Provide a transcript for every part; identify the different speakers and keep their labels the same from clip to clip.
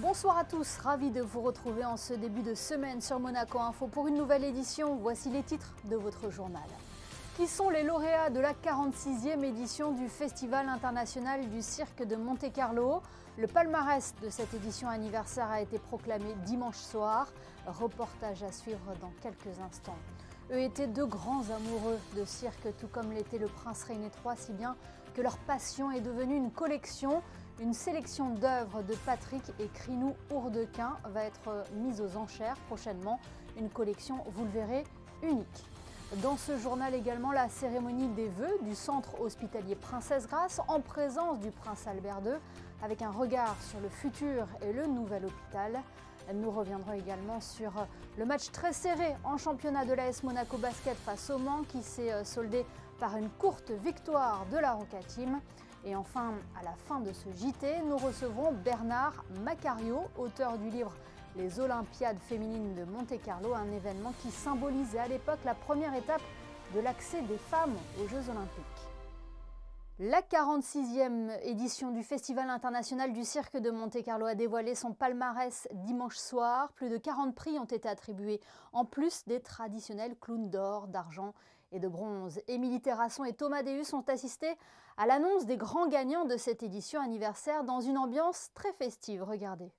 Speaker 1: Bonsoir à tous, ravi de vous retrouver en ce début de semaine sur Monaco Info pour une nouvelle édition. Voici les titres de votre journal. Qui sont les lauréats de la 46e édition du Festival international du cirque de Monte-Carlo? Le palmarès de cette édition anniversaire a été proclamé dimanche soir. Reportage à suivre dans quelques instants. Eux étaient deux grands amoureux de cirque, tout comme l'était le prince René III, si bien que leur passion est devenue une collection. Une sélection d'œuvres de Patrick et Krinou Hourdequin va être mise aux enchères prochainement. Une collection, vous le verrez, unique. Dans ce journal également, la cérémonie des vœux du centre hospitalier Princesse Grace en présence du prince Albert II, avec un regard sur le futur et le nouvel hôpital. Nous reviendrons également sur le match très serré en championnat de l'AS Monaco Basket face au Mans qui s'est soldé par une courte victoire de la Roca Team. Et enfin, à la fin de ce JT, nous recevrons Bernard Macario, auteur du livre Les Olympiades féminines de Monte-Carlo, un événement qui symbolisait à l'époque la première étape de l'accès des femmes aux Jeux Olympiques. La 46e édition du Festival international du cirque de Monte-Carlo a dévoilé son palmarès dimanche soir. Plus de 40 prix ont été attribués, en plus des traditionnels clowns d'or, d'argent et de bronze. Émilie Terrasson et Thomas Deus ont assisté à l'annonce des grands gagnants de cette édition anniversaire dans une ambiance très festive. Regardez.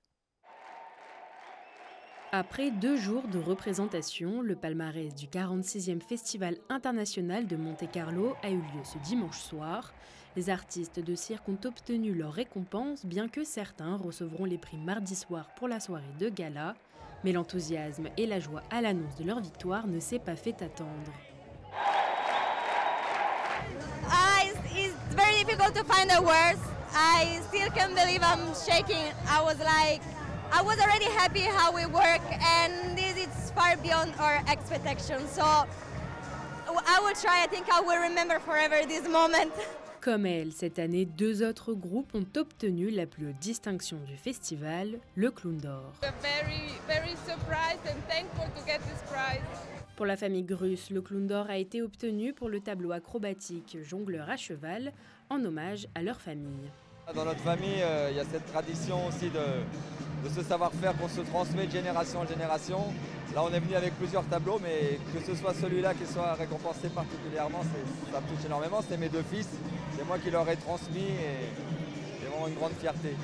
Speaker 2: Après 2 jours de représentation, le palmarès du 46e Festival international de Monte-Carlo a eu lieu ce dimanche soir. Les artistes de cirque ont obtenu leur récompense, bien que certains recevront les prix mardi soir pour la soirée de gala. Mais l'enthousiasme et la joie à l'annonce de leur victoire ne s'est pas fait attendre.
Speaker 3: It's very difficult to find the words. I still can't believe I'm shaking. I was already happy how we work, and this is far beyond our expectations. So I will try. I think I will remember forever this moment.
Speaker 2: Comme elle, cette année, 2 autres groupes ont obtenu la plus haute distinction du festival, le Clown d'Or.
Speaker 4: Very surprised and thankful to get this prize.
Speaker 2: Pour la famille Grus, le Clown d'Or a été obtenu pour le tableau acrobatique Jongleur à cheval, en hommage à leur famille.
Speaker 5: Dans notre famille, il y a cette tradition aussi de ce savoir-faire qu'on se transmet de génération en génération. Là, on est venu avec plusieurs tableaux, mais que ce soit celui-là qui soit récompensé particulièrement, ça me touche énormément. C'est mes 2 fils, c'est moi qui leur ai transmis et c'est vraiment une grande fierté.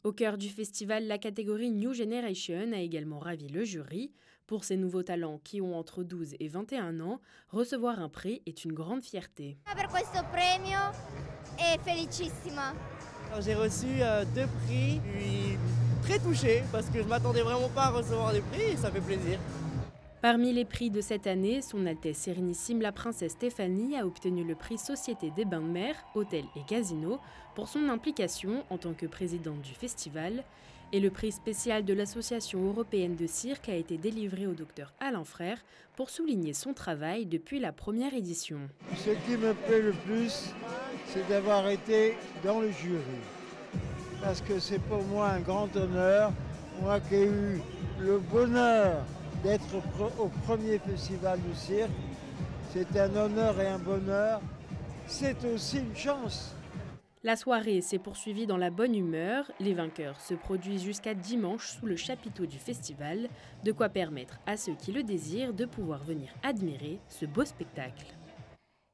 Speaker 2: Au cœur du festival, la catégorie New Generation a également ravi le jury. Pour ces nouveaux talents qui ont entre 12 et 21 ans, recevoir un prix est une grande fierté.
Speaker 6: Per questo premio è felicissima.
Speaker 7: J'ai reçu 2 prix, je suis très touché parce que je ne m'attendais vraiment pas à recevoir des prix et ça fait plaisir.
Speaker 2: Parmi les prix de cette année, Son Altesse Sérénissime la Princesse Stéphanie a obtenu le prix Société des Bains de Mer, Hôtels et Casinos pour son implication en tant que présidente du festival. Et le prix spécial de l'Association européenne de cirque a été délivré au docteur Alain Frère pour souligner son travail depuis la première édition.
Speaker 8: Ce qui me plaît le plus, c'est d'avoir été dans le jury. Parce que c'est pour moi un grand honneur, moi qui ai eu le bonheur d'être au premier festival du cirque. C'est un honneur et un bonheur, c'est aussi une chance.
Speaker 2: La soirée s'est poursuivie dans la bonne humeur. Les vainqueurs se produisent jusqu'à dimanche sous le chapiteau du festival, de quoi permettre à ceux qui le désirent de pouvoir venir admirer ce beau spectacle.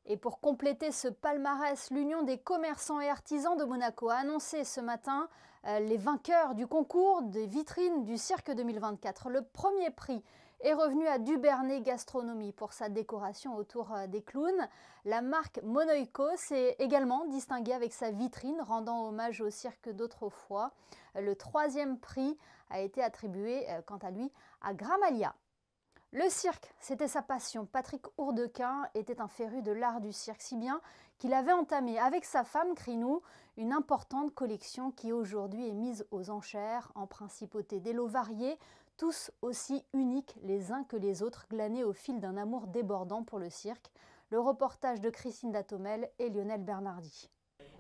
Speaker 1: Et pour compléter ce palmarès, l'Union des commerçants et artisans de Monaco a annoncé ce matin les vainqueurs du concours des vitrines du cirque 2024. Le premier prix est revenu à Dubernay Gastronomie pour sa décoration autour des clowns. La marque Monoïco s'est également distinguée avec sa vitrine rendant hommage au cirque d'autrefois. Le 3e prix a été attribué quant à lui à Gramalia. Le cirque, c'était sa passion. Patrick Hourdequin était un féru de l'art du cirque, si bien qu'il avait entamé avec sa femme Krinou une importante collection qui aujourd'hui est mise aux enchères en principauté des lots variés, tous aussi uniques les uns que les autres, glanés au fil d'un amour débordant pour le cirque. Le reportage de Christine Datomel et Lionel Bernardi.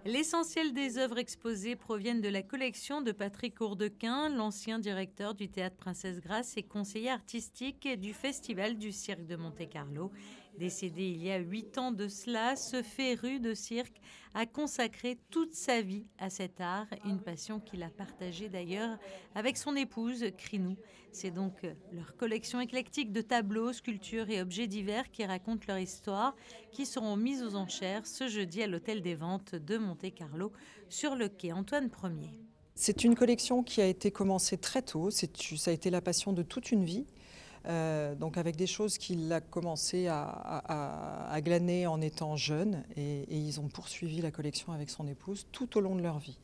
Speaker 9: L'essentiel des œuvres exposées proviennent de la collection de Patrick Hourdequin, l'ancien directeur du Théâtre Princesse Grace et conseiller artistique du Festival du cirque de Monte-Carlo. Décédé il y a 8 ans de cela, ce féru de cirque a consacré toute sa vie à cet art, une passion qu'il a partagée d'ailleurs avec son épouse Krinou. C'est donc leur collection éclectique de tableaux, sculptures et objets divers qui racontent leur histoire, qui seront mises aux enchères ce jeudi à l'Hôtel des Ventes de Monte-Carlo sur le quai Antoine Ier.
Speaker 10: C'est une collection qui a été commencée très tôt, ça a été la passion de toute une vie. Donc avec des choses qu'il a commencé à glaner en étant jeune et ils ont poursuivi la collection avec son épouse tout au long de leur vie.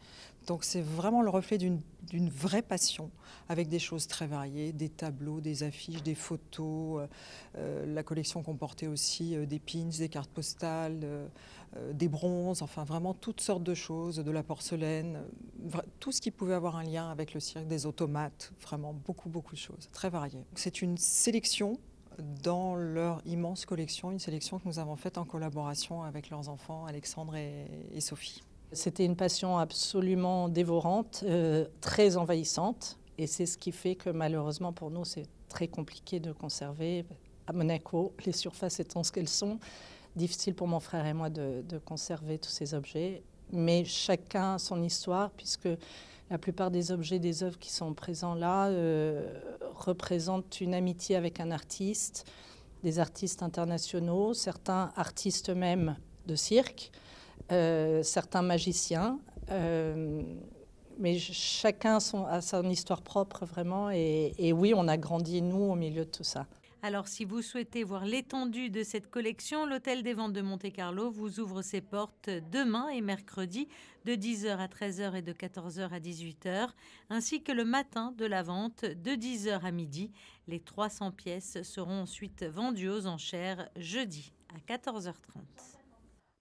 Speaker 10: Donc c'est vraiment le reflet d'une vraie passion avec des choses très variées, des tableaux, des affiches, des photos. La collection comportait aussi des pins, des cartes postales, des bronzes, enfin vraiment toutes sortes de choses, de la porcelaine, tout ce qui pouvait avoir un lien avec le cirque, des automates, vraiment beaucoup de choses, très variées. C'est une sélection dans leur immense collection, une sélection que nous avons faite en collaboration avec leurs enfants Alexandre et Sophie.
Speaker 11: C'était une passion absolument dévorante, très envahissante et c'est ce qui fait que malheureusement pour nous c'est très compliqué de conserver. À Monaco, les surfaces étant ce qu'elles sont, difficile pour mon frère et moi de conserver tous ces objets, mais chacun son histoire puisque la plupart des objets, des œuvres qui sont présents là représentent une amitié avec un artiste, des artistes internationaux, certains artistes même de cirque, certains magiciens, mais chacun a son histoire propre vraiment et oui, on a grandi nous au milieu de tout ça.
Speaker 9: Alors si vous souhaitez voir l'étendue de cette collection, l'Hôtel des Ventes de Monte-Carlo vous ouvre ses portes demain et mercredi de 10h à 13h et de 14h à 18h, ainsi que le matin de la vente de 10h à midi. Les 300 pièces seront ensuite vendues aux enchères jeudi à 14h30.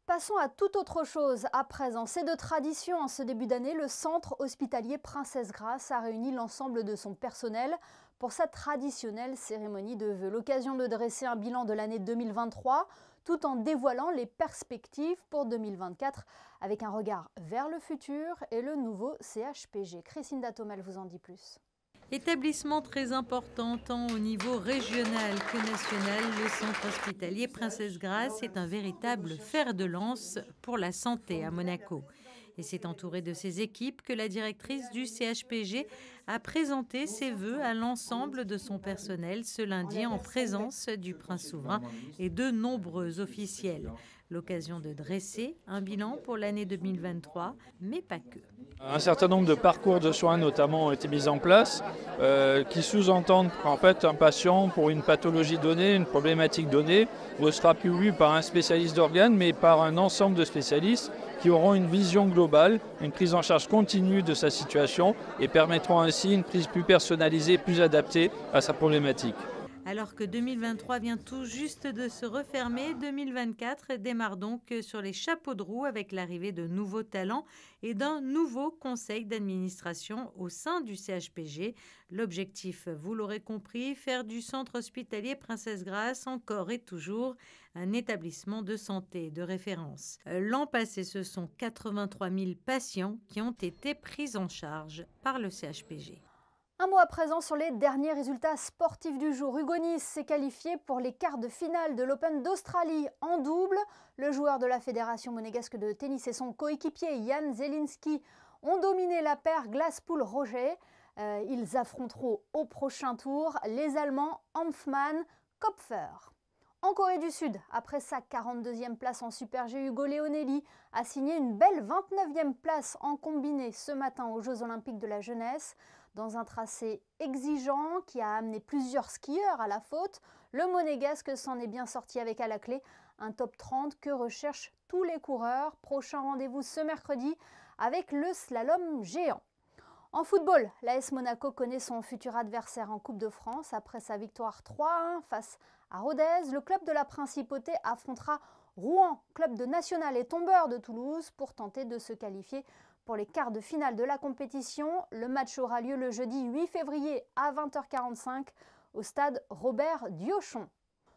Speaker 1: Passons à toute autre chose. À présent, c'est de tradition en ce début d'année, le centre hospitalier Princesse Grace a réuni l'ensemble de son personnel pour sa traditionnelle cérémonie de vœux. L'occasion de dresser un bilan de l'année 2023 tout en dévoilant les perspectives pour 2024 avec un regard vers le futur et le nouveau CHPG. Christine Datomel vous en dit plus.
Speaker 9: Établissement très important tant au niveau régional que national, le centre hospitalier Princesse Grace est un véritable fer de lance pour la santé à Monaco. Et c'est entouré de ses équipes que la directrice du CHPG a présenté ses vœux à l'ensemble de son personnel ce lundi en présence du prince souverain et de nombreux officiels. L'occasion de dresser un bilan pour l'année 2023, mais pas que.
Speaker 12: Un certain nombre de parcours de soins notamment ont été mis en place qui sous-entendent qu'en fait un patient pour une pathologie donnée, une problématique donnée, ne sera plus vu par un spécialiste d'organes mais par un ensemble de spécialistes qui auront une vision globale, une prise en charge continue de sa situation et permettront ainsi une prise plus personnalisée, plus adaptée à sa problématique.
Speaker 9: Alors que 2023 vient tout juste de se refermer, 2024 démarre donc sur les chapeaux de roue avec l'arrivée de nouveaux talents et d'un nouveau conseil d'administration au sein du CHPG. L'objectif, vous l'aurez compris, faire du centre hospitalier Princesse Grace encore et toujours un établissement de santé de référence. L'an passé, ce sont 83 000 patients qui ont été pris en charge par le CHPG.
Speaker 1: Un mot à présent sur les derniers résultats sportifs du jour. Hugo Nys s'est qualifié pour les quarts de finale de l'Open d'Australie en double. Le joueur de la Fédération monégasque de tennis et son coéquipier Jan Zelinski ont dominé la paire Glasspool-Roger. Ils affronteront au prochain tour les Allemands Hanfmann-Kopfer. En Corée du Sud, après sa 42e place en Super G, Hugo Leonelli a signé une belle 29e place en combiné ce matin aux Jeux Olympiques de la Jeunesse. Dans un tracé exigeant qui a amené plusieurs skieurs à la faute, le Monégasque s'en est bien sorti avec à la clé un top 30 que recherchent tous les coureurs. Prochain rendez-vous ce mercredi avec le slalom géant. En football, l'AS Monaco connaît son futur adversaire en Coupe de France. Après sa victoire 3-1 face à Rodez, le club de la Principauté affrontera Rouen, club de National et tombeur de Toulouse, pour tenter de se qualifier pour les quarts de finale de la compétition. Le match aura lieu le jeudi 8 février à 20h45 au stade Robert Diochon.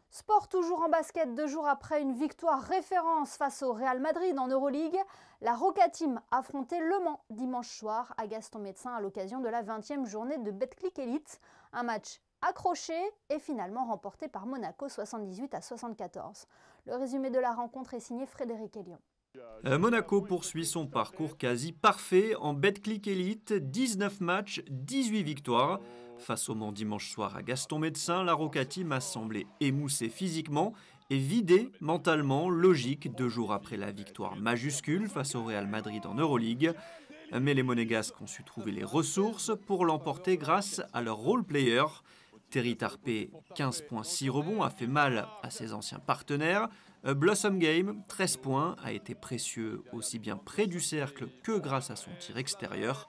Speaker 1: Sport toujours en basket, 2 jours après une victoire référence face au Real Madrid en Euroleague, la Roca Team affrontait Le Mans dimanche soir à Gaston Médecin à l'occasion de la 20e journée de Betclic Elite. Un match accrochée et finalement remportée par Monaco 78-74. Le résumé de la rencontre est signé Frédéric Elion.
Speaker 13: Monaco poursuit son parcours quasi parfait en Betclic Elite, 19 matchs, 18 victoires. Face au Mans dimanche soir à Gaston-Médecin, la Roca Team a semblé émoussée physiquement et vidée mentalement, logique 2 jours après la victoire majuscule face au Real Madrid en Euroleague. Mais les Monégasques ont su trouver les ressources pour l'emporter grâce à leur role player. Terry Tarpé, 15 points, 6 rebonds, a fait mal à ses anciens partenaires. Blossom Game, 13 points, a été précieux aussi bien près du cercle que grâce à son tir extérieur.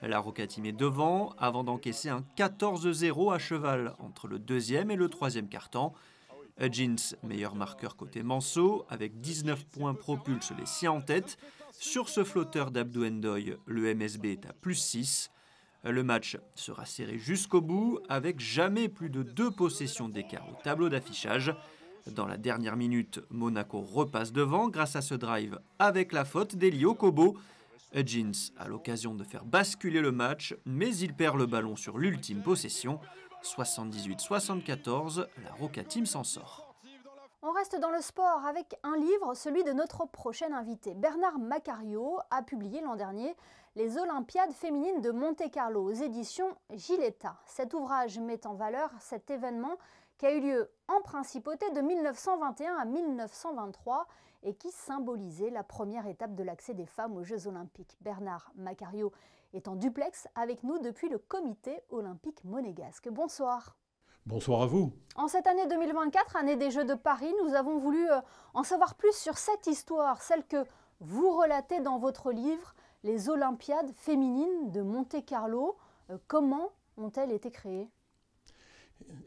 Speaker 13: La Roca Team est devant avant d'encaisser un 14-0 à cheval entre le deuxième et le troisième quart-temps. Jeans, meilleur marqueur côté Manso, avec 19 points propulse les siens en tête. Sur ce flotteur d'Abdou Ndoye, le MSB est à plus 6. Le match sera serré jusqu'au bout, avec jamais plus de 2 possessions d'écart au tableau d'affichage. Dans la dernière minute, Monaco repasse devant grâce à ce drive avec la faute d'Elio Kobo. Jeans a l'occasion de faire basculer le match, mais il perd le ballon sur l'ultime possession. 78-74, la Roca Team s'en sort.
Speaker 1: On reste dans le sport avec un livre, celui de notre prochain invité. Bernard Macario a publié l'an dernier Les Olympiades féminines de Monte-Carlo aux éditions Giletta. Cet ouvrage met en valeur cet événement qui a eu lieu en principauté de 1921 à 1923 et qui symbolisait la première étape de l'accès des femmes aux Jeux Olympiques. Bernard Macario est en duplex avec nous depuis le Comité olympique monégasque. Bonsoir.
Speaker 14: Bonsoir à vous.
Speaker 1: En cette année 2024, année des Jeux de Paris, nous avons voulu en savoir plus sur cette histoire, celle que vous relatez dans votre livre, Les Olympiades féminines de Monte-Carlo. Comment ont-elles été créées ?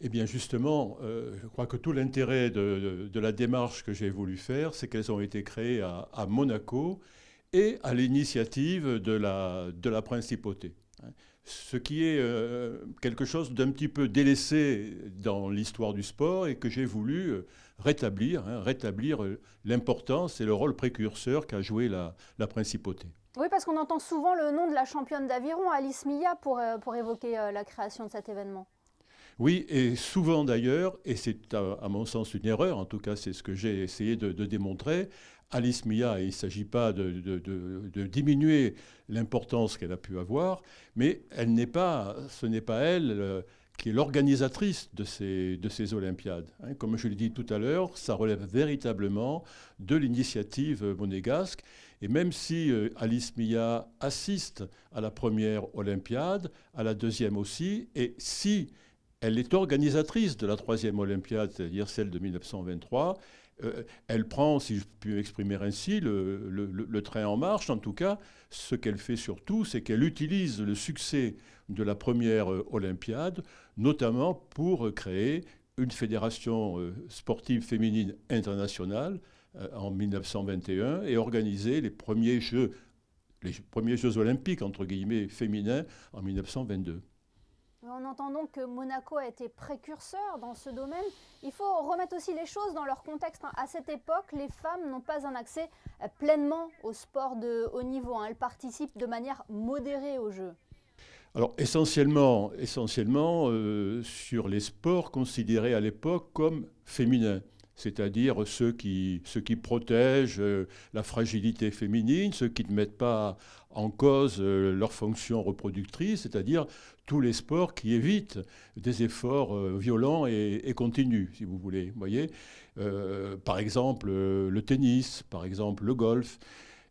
Speaker 14: Eh bien justement, je crois que tout l'intérêt de la démarche que j'ai voulu faire, c'est qu'elles ont été créées à Monaco et à l'initiative de la principauté. Ce qui est quelque chose d'un petit peu délaissé dans l'histoire du sport et que j'ai voulu rétablir l'importance et le rôle précurseur qu'a joué la principauté.
Speaker 1: Oui, parce qu'on entend souvent le nom de la championne d'aviron, Alice Milla, pour évoquer la création de cet événement.
Speaker 14: Oui, et souvent d'ailleurs, et c'est à mon sens une erreur, en tout cas c'est ce que j'ai essayé de démontrer, Alice Milla, il ne s'agit pas de diminuer l'importance qu'elle a pu avoir, mais ce n'est pas elle qui est l'organisatrice de ces Olympiades. Comme je l'ai dit tout à l'heure, ça relève véritablement de l'initiative monégasque. Et même si Alice Milla assiste à la première Olympiade, à la deuxième aussi, et si elle est organisatrice de la troisième Olympiade, c'est-à-dire celle de 1923, elle prend, si je puis m'exprimer ainsi, le train en marche. En tout cas, ce qu'elle fait surtout, c'est qu'elle utilise le succès de la première Olympiade, notamment pour créer une fédération sportive féminine internationale en 1921 et organiser les premiers Jeux olympiques, entre guillemets, féminins en 1922.
Speaker 1: On entend donc que Monaco a été précurseur dans ce domaine. Il faut remettre aussi les choses dans leur contexte. À cette époque, les femmes n'ont pas un accès pleinement au sport de haut niveau. Elles participent de manière modérée aux Jeux.
Speaker 14: Alors essentiellement sur les sports considérés à l'époque comme féminins. C'est-à-dire ceux qui protègent la fragilité féminine, ceux qui ne mettent pas en cause leur fonction reproductrice, c'est-à-dire tous les sports qui évitent des efforts violents et continus, si vous voulez. Vous voyez, par exemple le tennis, par exemple le golf.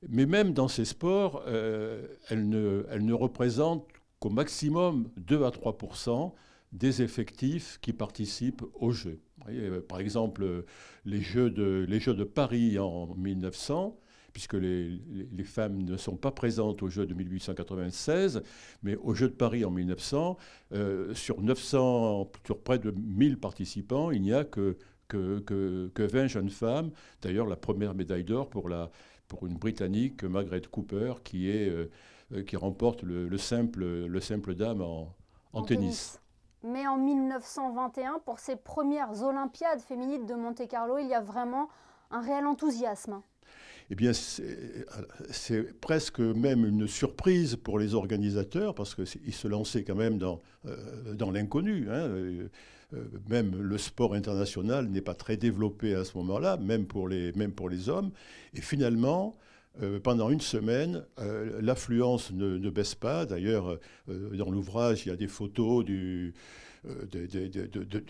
Speaker 14: Mais même dans ces sports, elles ne représentent qu'au maximum 2 à 3% des effectifs qui participent aux Jeux. Vous voyez, par exemple, les Jeux de Paris en 1900, puisque les femmes ne sont pas présentes aux Jeux de 1896, mais aux Jeux de Paris en 1900, sur près de 1000 participants, il n'y a que 20 jeunes femmes. D'ailleurs, la première médaille d'or pour une Britannique, Margaret Cooper, qui remporte le simple dame en tennis.
Speaker 1: Mais en 1921, pour ces premières Olympiades féminines de Monte-Carlo, il y a vraiment un réel enthousiasme.
Speaker 14: eh bien, c'est presque même une surprise pour les organisateurs, parce qu'ils se lançaient quand même dans l'inconnu. Hein. Même le sport international n'est pas très développé à ce moment-là, même pour les hommes. Et finalement, pendant une semaine, l'affluence ne baisse pas. D'ailleurs, dans l'ouvrage, il y a des photos de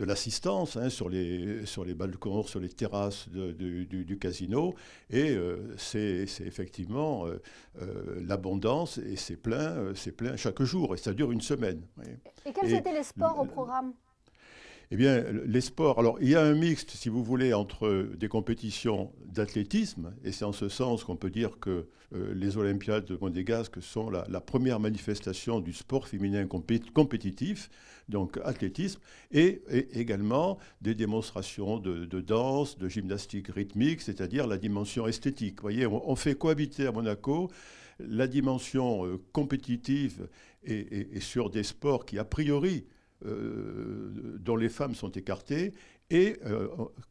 Speaker 14: l'assistance, hein, sur les balcons, sur les terrasses du casino. Et c'est effectivement l'abondance, et c'est plein chaque jour. Et ça dure une semaine. Oui.
Speaker 1: Et quels étaient les sports au programme ?
Speaker 14: Eh bien, les sports, alors il y a un mixte, si vous voulez, entre des compétitions d'athlétisme, et c'est en ce sens qu'on peut dire que les Olympiades de Monégasque sont la première manifestation du sport féminin compétitif, donc athlétisme, et également des démonstrations de danse, de gymnastique rythmique, c'est-à-dire la dimension esthétique. Vous voyez, on fait cohabiter à Monaco la dimension compétitive et sur des sports qui, a priori, dont les femmes sont écartées, et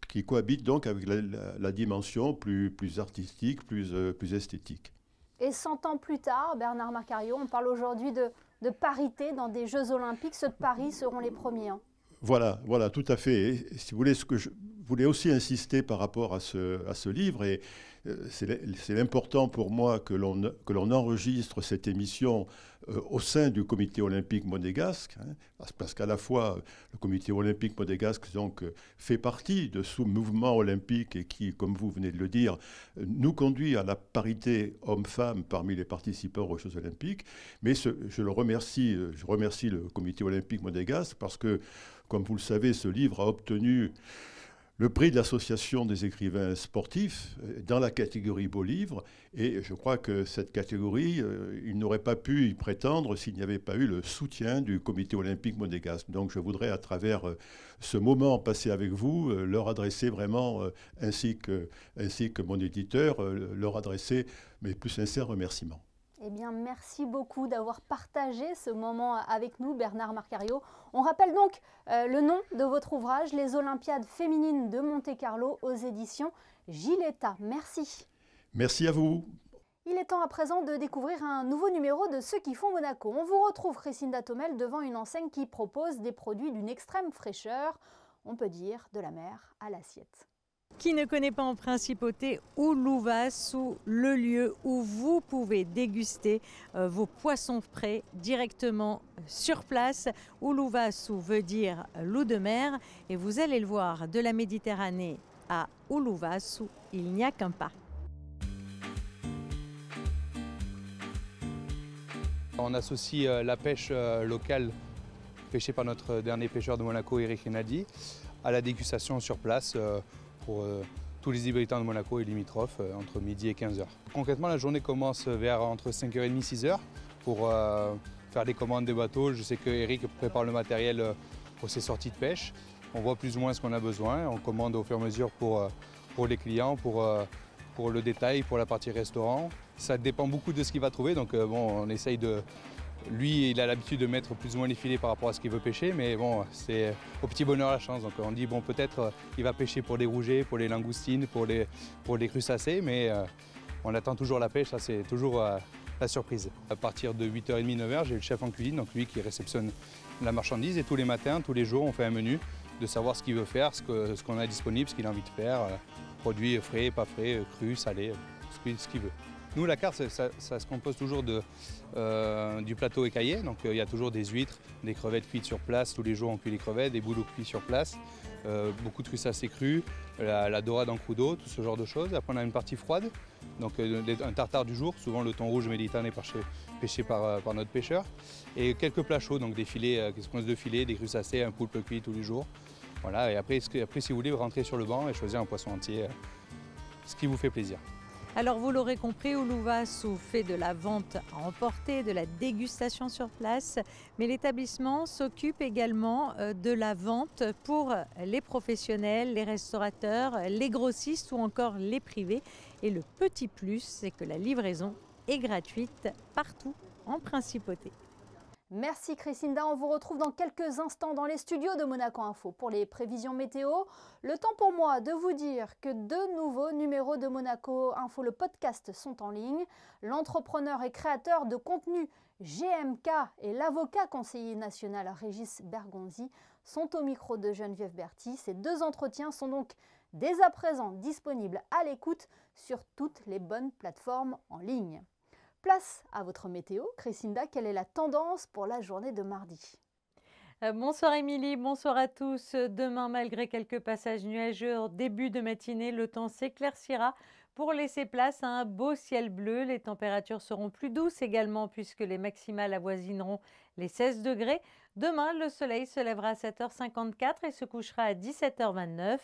Speaker 14: qui cohabitent donc avec la dimension plus artistique, plus esthétique.
Speaker 1: Et 100 ans plus tard, Bernard Marcario, on parle aujourd'hui de parité dans des Jeux Olympiques. Ceux de Paris seront les premiers. Hein. Voilà,
Speaker 14: tout à fait. Et, si vous voulez, ce que je voulais aussi insister par rapport à ce livre, et c'est important pour moi que l'on enregistre cette émission au sein du Comité olympique monégasque, hein, parce qu'à la fois le Comité olympique monégasque donc, fait partie de ce mouvement olympique et qui, comme vous venez de le dire, nous conduit à la parité homme-femme parmi les participants aux Jeux olympiques. Mais je remercie le Comité olympique monégasque parce que, comme vous le savez, ce livre a obtenu le prix de l'Association des écrivains sportifs dans la catégorie beau livre. Et je crois que cette catégorie, il n'aurait pas pu y prétendre s'il n'y avait pas eu le soutien du Comité olympique monégasque. Donc je voudrais, à travers ce moment passé avec vous, leur adresser vraiment, ainsi que mon éditeur, leur adresser mes plus sincères remerciements.
Speaker 1: Eh bien, merci beaucoup d'avoir partagé ce moment avec nous, Bernard Marcario. On rappelle donc le nom de votre ouvrage, Les Olympiades féminines de Monte-Carlo, aux éditions Giletta. Merci.
Speaker 14: Merci à vous.
Speaker 1: Il est temps à présent de découvrir un nouveau numéro de Ceux qui font Monaco. On vous retrouve, Christine Tomel, devant une enseigne qui propose des produits d'une extrême fraîcheur, on peut dire de la mer à l'assiette.
Speaker 9: Qui ne connaît pas en principauté Uluvassou, le lieu où vous pouvez déguster vos poissons frais directement sur place. Uluvassou veut dire loup de mer et vous allez le voir, de la Méditerranée à Uluvassou, il n'y a qu'un pas.
Speaker 15: On associe la pêche locale pêchée par notre dernier pêcheur de Monaco, Eric Rinaldi, à la dégustation sur place pour tous les habitants de Monaco et limitrophes entre midi et 15h. Concrètement, la journée commence vers entre 5h30 et 6h pour faire les commandes des bateaux. Je sais que Eric prépare le matériel pour ses sorties de pêche. On voit plus ou moins ce qu'on a besoin. On commande au fur et à mesure pour les clients, pour le détail, pour la partie restaurant. Ça dépend beaucoup de ce qu'il va trouver. Donc bon, on essaye de... Lui, il a l'habitude de mettre plus ou moins les filets par rapport à ce qu'il veut pêcher, mais bon, c'est au petit bonheur la chance. Donc on dit, bon, peut-être il va pêcher pour les rougets, pour les langoustines, pour les crustacés, mais on attend toujours la pêche, ça c'est toujours la surprise. À partir de 8h30, 9h, j'ai le chef en cuisine, donc lui qui réceptionne la marchandise, et tous les matins, tous les jours, on fait un menu de savoir ce qu'il veut faire, ce qu'on a disponible, ce qu'il a envie de faire, produits frais, pas frais, crus, salés, ce qu'il veut. Nous, la carte, ça se compose toujours du plateau écaillé. Donc, il y a toujours des huîtres, des crevettes cuites sur place. Tous les jours, on cuit les crevettes, des bouleaux cuits sur place. Beaucoup de crustacés crus, la dorade en croûte d'eau, tout ce genre de choses. Après, on a une partie froide, donc un tartare du jour, souvent le thon rouge méditerranéen pêché par notre pêcheur. Et quelques plats chauds, donc des filets, des sequences de filets, des crustacés, un poulpe cuit tous les jours. Voilà, et après, si vous voulez, vous rentrez sur le banc et choisir un poisson entier, ce qui vous fait plaisir.
Speaker 9: Alors vous l'aurez compris, Uluvassou fait de la vente à emporter, de la dégustation sur place, mais l'établissement s'occupe également de la vente pour les professionnels, les restaurateurs, les grossistes ou encore les privés. Et le petit plus, c'est que la livraison est gratuite partout en principauté.
Speaker 1: Merci Christinda, on vous retrouve dans quelques instants dans les studios de Monaco Info pour les prévisions météo. Le temps pour moi de vous dire que 2 nouveaux numéros de Monaco Info, le podcast, sont en ligne. L'entrepreneur et créateur de contenu GMK et l'avocat conseiller national Régis Bergonzi sont au micro de Geneviève Berthy. Ces 2 entretiens sont donc dès à présent disponibles à l'écoute sur toutes les bonnes plateformes en ligne. Place à votre météo. Christinda, quelle est la tendance pour la journée de mardi ?
Speaker 9: Bonsoir Émilie, bonsoir à tous. Demain, malgré quelques passages nuageux en début de matinée, le temps s'éclaircira pour laisser place à un beau ciel bleu. Les températures seront plus douces également puisque les maximales avoisineront les 16 degrés. Demain, le soleil se lèvera à 7h54 et se couchera à 17h29.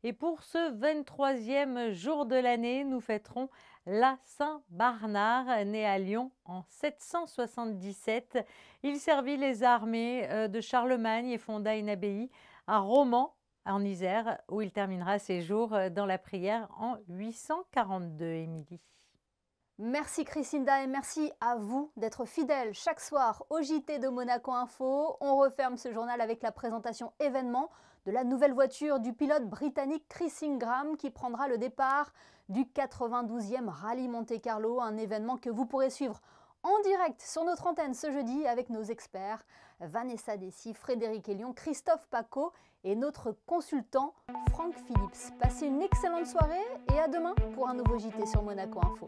Speaker 9: Et pour ce 23e jour de l'année, nous fêterons la Saint-Barnard, né à Lyon en 777. Il servit les armées de Charlemagne et fonda une abbaye à Romans, en Isère, où il terminera ses jours dans la prière en 842, Émilie.
Speaker 1: Merci Christinda et merci à vous d'être fidèles chaque soir au JT de Monaco Info. On referme ce journal avec la présentation événement de la nouvelle voiture du pilote britannique Chris Ingram qui prendra le départ du 92e Rallye Monte-Carlo, un événement que vous pourrez suivre en direct sur notre antenne ce jeudi avec nos experts Vanessa Dessy, Frédéric Elion, Christophe Paco et notre consultant Franck Phillips. Passez une excellente soirée et à demain pour un nouveau JT sur Monaco Info.